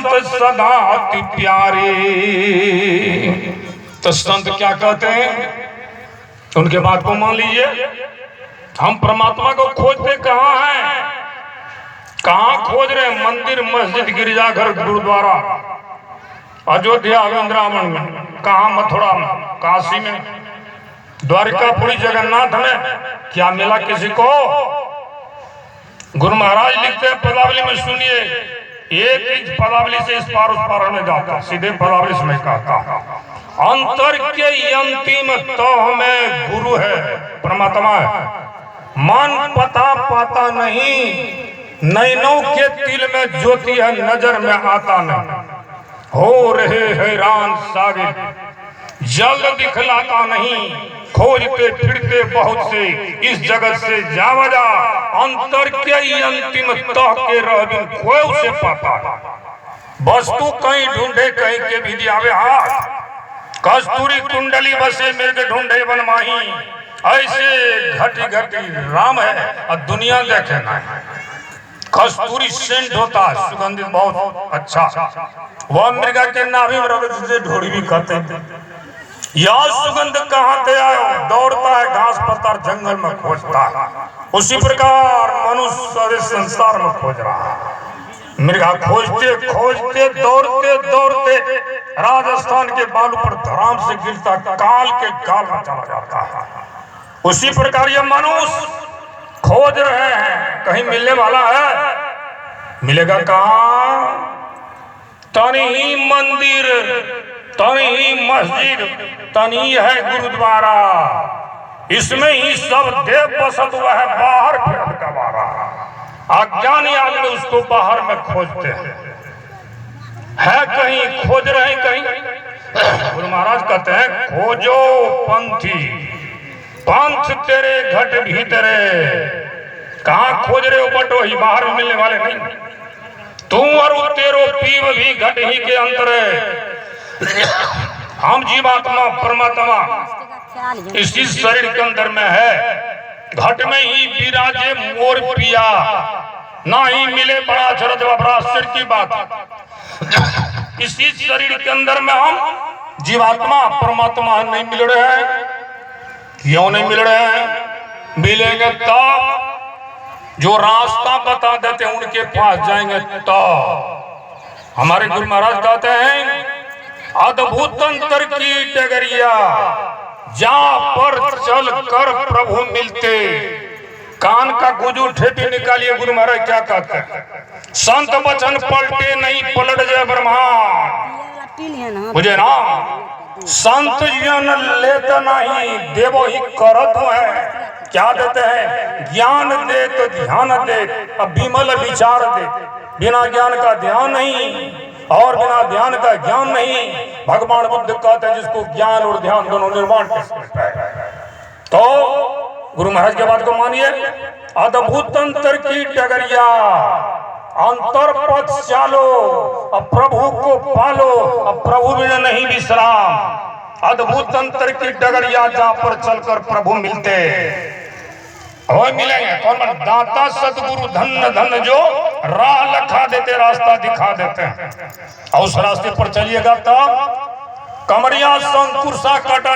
संत सदा अति प्यारे। तो संत क्या कहते हैं, उनके बात को मान लीजिए। हम परमात्मा को खोजते कहाँ हैं, कहाँ खोज रहे हैं? मंदिर, मस्जिद, गिरजाघर, गुरुद्वारा, अयोध्या, वृंदावन में, कहाँ मथुरा में, काशी में, द्वारिकापुरी, जगन्नाथ में। क्या मिला किसी को? गुरु महाराज लिखते हैं पदावली में, सुनिए, एक इंच पदावली से इस पार उस पार नहीं जाता, सीधे पदावली से मैं कहता, अंतर के अंतिम तो में गुरु है, परमात्मा है। मन पता पाता नहीं, नैनों के तिल में ज्योति है, नजर में आता नहीं। हो रहे हैरान सागिर, जल्द दिखलाता नहीं, खोजते फिरते बहुत से, इस जगत से जावजा। अंतर के अंतिम तह के रह बिन कोई उसे पाता। वस्तु कहीं ढूंढे कहीं के भी दियावे हाथ, कस्तूरी कुंडली बसे मिर्ग ढूंढे वन माही। ऐसे घटी घटी राम है और दुनिया देखे ना। कस्तूरी सेंट होता है, सुगंधित बहुत अच्छा, वह मृगा के नाभि में रगड़ से ढोड़ी भी करते। यह सुगंध कहाँ से आया? दौड़ता है घास पत्थर जंगल में खोजता है। उसी प्रकार मनुष्य संसार में खोज रहा है। मृगा खोजते खोजते दौड़ते दौड़ते राजस्थान के बालू पर धराम से गिरता, काल के काल में चला जाता है। उसी प्रकार ये मनुष्य खोज रहे हैं, कहीं मिलने वाला है? मिलेगा कहाँ? तनी ही मंदिर, तनी ही मस्जिद, तनी है गुरुद्वारा, इसमें ही सब देव बसत हुआ है। बाहर फिर गवारा, अज्ञानी आदमी उसको बाहर में खोजते हैं। है कहीं खोज रहे कहीं? गुरु महाराज कहते हैं, खोजो पंथी, पंथ तेरे घट भीतरे। कहाँ खोज रहे हो? बटो ही, बाहर में मिलने वाले नहीं। तू और तेरो पीव भी घट ही के अंतर है। हम जीवात्मा परमात्मा इसी शरीर के अंदर में है। घट में ही विराजे मोर पिया, ना ही मिले बड़ा शरद बड़ा सिर की बात। इसी शरीर के अंदर में हम जीवात्मा परमात्मा नहीं मिल रहे हैं। क्यों नहीं मिल रहे हैं? मिलेंगे तब, जो रास्ता बता देते हैं उनके पास जाएंगे तो। हमारे गुरु महाराज कहते हैं, अद्भुत अंतर की डगरिया, जहां पर चल कर प्रभु मिलते। कान का गुजू ठेपी निकालिए, गुरु महाराज क्या कहते हैं? संत वचन पलटे नहीं, पलट जाए ब्रह्मांड। मुझे ना संत जन लेते नहीं, देवो ही करत है। क्या देते हैं? ज्ञान दे तो ध्यान दे, अब विमल विचार दे। बिना ज्ञान का ध्यान नहीं और बिना ध्यान का ज्ञान नहीं। भगवान बुद्ध कहते हैं, जिसको ज्ञान और ध्यान दोनों निर्माण है। तो गुरु महाराज के बात को मानिए, अद्भुत अंतर की डगरिया, अंतर पथ चालो, अब प्रभु को पालो, अब प्रभु बिना नहीं विश्राम। अद्भुत अंतर की डगरिया, जहां पर चलकर प्रभु मिलते। और मिलेंगे कौन? दाता सतगुरु धन्य धन्य, जो राह लखा देते, रास्ता दिखा देते हैं। और उस रास्ते पर चलिएगा तब कमरिया संकुर सा काटा